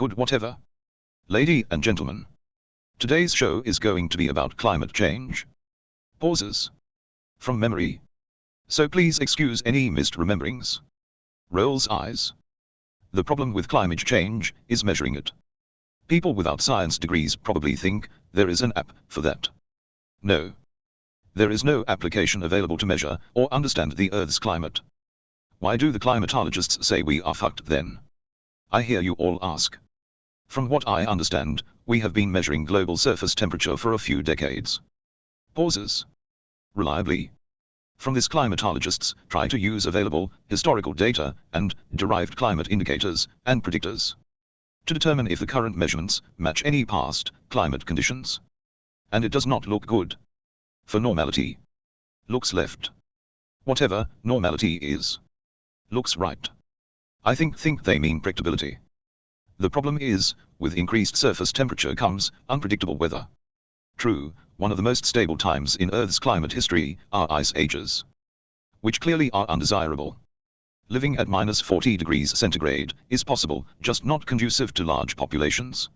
Good whatever. Lady and gentlemen. Today's show is going to be about climate change. Pauses. From memory. So please excuse any missed rememberings. Rolls eyes. The problem with climate change is measuring it. People without science degrees probably think there is an app for that. No. There is no application available to measure or understand the Earth's climate. Why do the climatologists say we are fucked then? I hear you all ask. From what I understand, we have been measuring global surface temperature for a few decades. Pauses. Reliably. From this, climatologists try to use available historical data and derived climate indicators and predictors to determine if the current measurements match any past climate conditions. And it does not look good. For normality. Looks left. Whatever normality is. Looks right. I think they mean predictability. The problem is, with increased surface temperature comes unpredictable weather. True, one of the most stable times in Earth's climate history are ice ages, which clearly are undesirable. Living at -40 degrees centigrade is possible, just not conducive to large populations.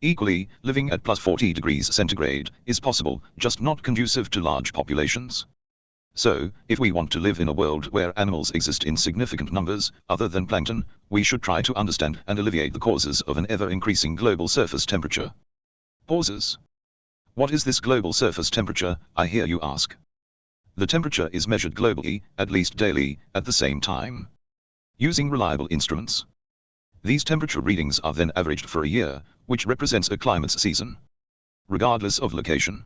Equally, living at +40 degrees centigrade is possible, just not conducive to large populations. So, if we want to live in a world where animals exist in significant numbers, other than plankton, we should try to understand and alleviate the causes of an ever-increasing global surface temperature. Pauses. What is this global surface temperature, I hear you ask? The temperature is measured globally, at least daily, at the same time, using reliable instruments. These temperature readings are then averaged for a year, which represents a climate's season, regardless of location.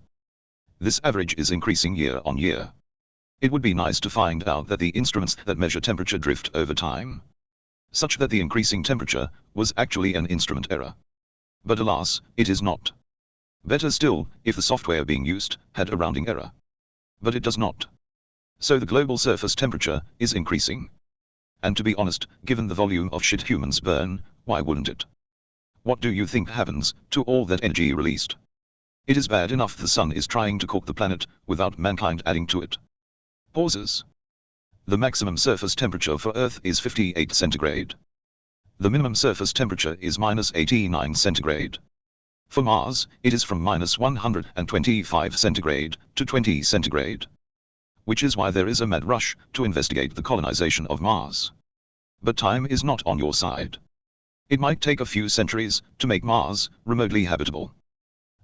This average is increasing year on year. It would be nice to find out that the instruments that measure temperature drift over time, such that the increasing temperature was actually an instrument error. But alas, it is not. Better still, if the software being used had a rounding error. But it does not. So the global surface temperature is increasing. And to be honest, given the volume of shit humans burn, why wouldn't it? What do you think happens to all that energy released? It is bad enough the sun is trying to cook the planet, without mankind adding to it. Pauses. The maximum surface temperature for Earth is 58 centigrade. The minimum surface temperature is -89 centigrade. For Mars, it is from -125 centigrade to 20 centigrade. Which is why there is a mad rush to investigate the colonization of Mars. But time is not on your side. It might take a few centuries to make Mars remotely habitable.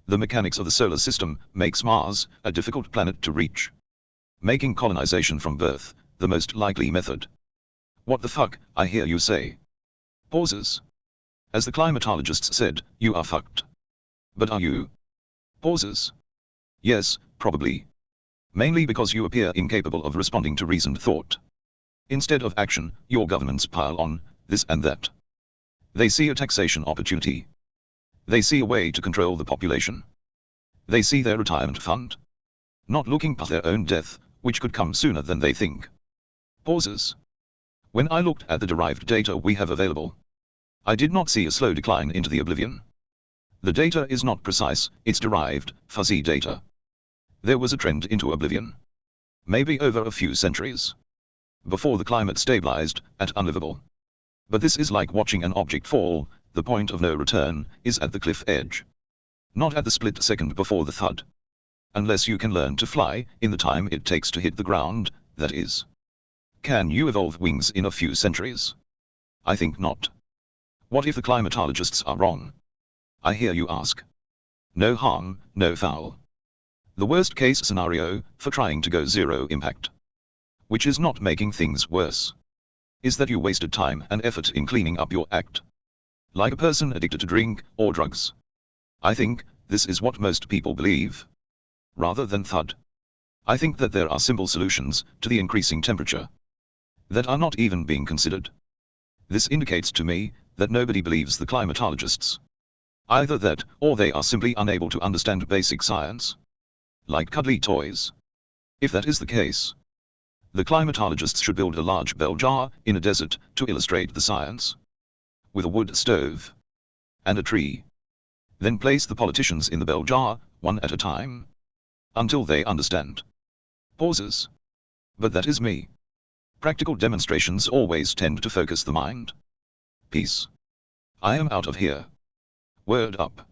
The mechanics of the solar system makes Mars a difficult planet to reach, making colonization from birth the most likely method. What the fuck, I hear you say. Pauses. As the climatologists said, you are fucked. But are you? Pauses. Yes, probably. Mainly because you appear incapable of responding to reasoned thought. Instead of action, your governments pile on this and that. They see a taxation opportunity. They see a way to control the population. They see their retirement fund, not looking past their own death, which could come sooner than they think. Pauses. When I looked at the derived data we have available, I did not see a slow decline into the oblivion. The data is not precise, it's derived, fuzzy data. There was a trend into oblivion. Maybe over a few centuries. Before the climate stabilized at unlivable. But this is like watching an object fall, the point of no return is at the cliff edge. Not at the split second before the thud. Unless you can learn to fly in the time it takes to hit the ground, that is. Can you evolve wings in a few centuries? I think not. What if the climatologists are wrong? I hear you ask. No harm, no foul. The worst case scenario for trying to go zero impact, which is not making things worse, is that you wasted time and effort in cleaning up your act. Like a person addicted to drink or drugs. I think this is what most people believe. Rather than thud. I think that there are simple solutions to the increasing temperature that are not even being considered. This indicates to me that nobody believes the climatologists. Either that, or they are simply unable to understand basic science. Like cuddly toys. If that is the case, the climatologists should build a large bell jar in a desert to illustrate the science, with a wood stove and a tree. Then place the politicians in the bell jar, one at a time, until they understand. Pauses. But that is me. Practical demonstrations always tend to focus the mind. Peace. I am out of here. Word up.